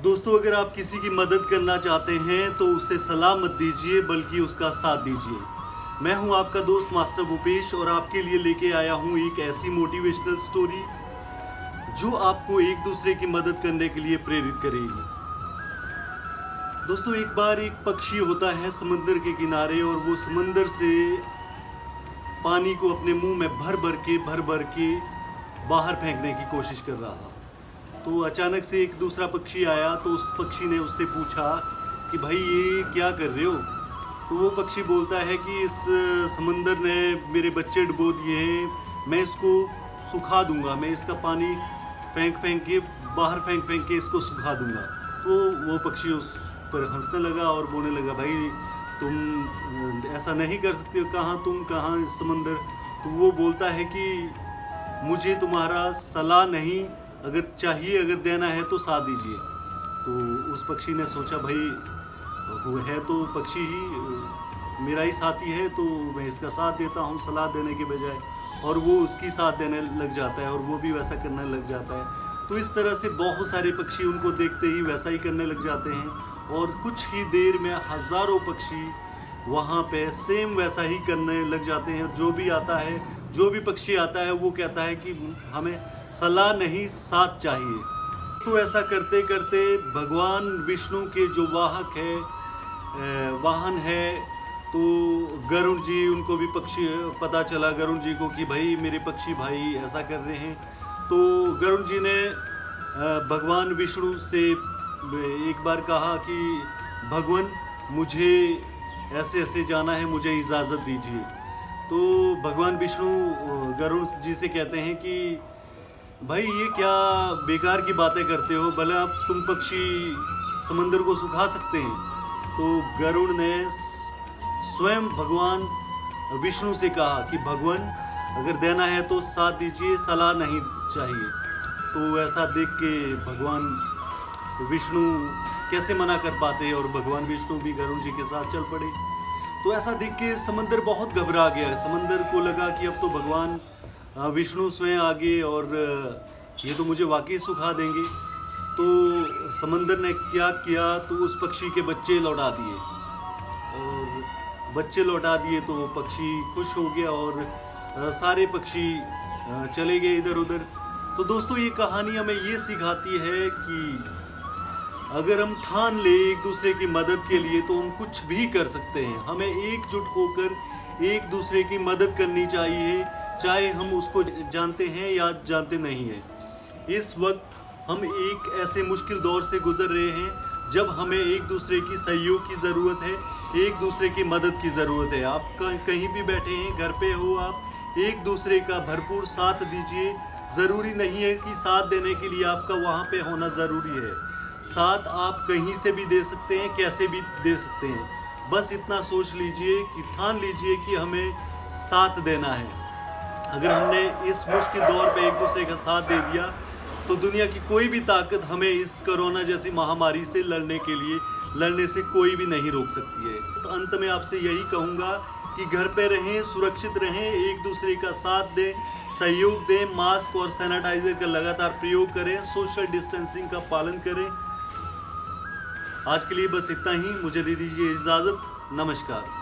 दोस्तों, अगर आप किसी की मदद करना चाहते हैं तो उसे सलाह मत दीजिए बल्कि उसका साथ दीजिए। मैं हूं आपका दोस्त मास्टर भूपेश और आपके लिए लेके आया हूं एक ऐसी मोटिवेशनल स्टोरी जो आपको एक दूसरे की मदद करने के लिए प्रेरित करेगी। दोस्तों, एक बार एक पक्षी होता है समंदर के किनारे और वो समंदर से पानी को अपने मुंह में भर भर के बाहर फेंकने की कोशिश कर रहा था। तो अचानक से एक दूसरा पक्षी आया तो उस पक्षी ने उससे पूछा कि भाई ये क्या कर रहे हो। तो वो पक्षी बोलता है कि इस समंदर ने मेरे बच्चे डुबो दिए हैं, मैं इसको सुखा दूंगा, मैं इसका पानी फेंक के बाहर फेंक के इसको सुखा दूंगा। तो वो पक्षी उस पर हंसने लगा और बोलने लगा, भाई तुम ऐसा नहीं कर सकते हो, कहाँ तुम कहाँ समंदर। तो वो बोलता है कि मुझे तुम्हारा सलाह नहीं, अगर चाहिए, अगर देना है तो साथ दीजिए। तो उस पक्षी ने सोचा, भाई वो है तो पक्षी ही, मेरा ही साथी है, तो मैं इसका साथ देता हूँ सलाह देने के बजाय। और वो उसकी साथ देने लग जाता है और वो भी वैसा करने लग जाता है। तो इस तरह से बहुत सारे पक्षी उनको देखते ही वैसा ही करने लग जाते हैं और कुछ ही देर में हज़ारों पक्षी वहाँ पे सेम वैसा ही करने लग जाते हैं। जो भी पक्षी आता है वो कहता है कि हमें सलाह नहीं, साथ चाहिए। तो ऐसा करते करते भगवान विष्णु के जो वाहन है, तो गरुड़ जी, उनको भी पक्षी पता चला गरुड़ जी को कि भाई मेरे पक्षी भाई ऐसा कर रहे हैं। तो गरुड़ जी ने भगवान विष्णु से एक बार कहा कि भगवान, मुझे ऐसे ऐसे जाना है, मुझे इजाज़त दीजिए। तो भगवान विष्णु गरुड़ जी से कहते हैं कि भाई ये क्या बेकार की बातें करते हो, भले आप तुम पक्षी समंदर को सुखा सकते हैं। तो गरुड़ ने स्वयं भगवान विष्णु से कहा कि भगवान, अगर देना है तो साथ दीजिए, सलाह नहीं चाहिए। तो ऐसा देख के भगवान विष्णु कैसे मना कर पाते हैं और भगवान विष्णु भी गरुड़ जी के साथ चल पड़े। तो ऐसा देख के समंदर बहुत घबरा गया। समंदर को लगा कि अब तो भगवान विष्णु स्वयं आ गए और ये तो मुझे वाकई सुखा देंगे। तो समंदर ने क्या किया, तो उस पक्षी के बच्चे लौटा दिए और बच्चे लौटा दिए तो वो पक्षी खुश हो गया और सारे पक्षी चले गए इधर उधर। तो दोस्तों, ये कहानी हमें ये सिखाती है कि अगर हम ठान ले एक दूसरे की मदद के लिए तो हम कुछ भी कर सकते हैं। हमें एकजुट होकर एक दूसरे की मदद करनी चाहिए, चाहे हम उसको जानते हैं या जानते नहीं हैं। इस वक्त हम एक ऐसे मुश्किल दौर से गुजर रहे हैं जब हमें एक दूसरे की सहयोग की ज़रूरत है, एक दूसरे की मदद की ज़रूरत है। आप कहीं भी बैठे हैं, घर पे हो, आप एक दूसरे का भरपूर साथ दीजिए। ज़रूरी नहीं है कि साथ देने के लिए आपका वहाँ पे होना ज़रूरी है। साथ आप कहीं से भी दे सकते हैं, कैसे भी दे सकते हैं। बस इतना सोच लीजिए कि ठान लीजिए कि हमें साथ देना है। अगर हमने इस मुश्किल दौर पे एक दूसरे का साथ दे दिया तो दुनिया की कोई भी ताकत हमें इस कोरोना जैसी महामारी से लड़ने से कोई भी नहीं रोक सकती है। तो अंत में आपसे यही कहूँगा कि घर पे रहें, सुरक्षित रहें, एक दूसरे का साथ दें, सहयोग दें, मास्क और सैनिटाइजर का लगातार प्रयोग करें, सोशल डिस्टेंसिंग का पालन करें। आज के लिए बस इतना ही, मुझे दे दीजिए इजाज़त। नमस्कार।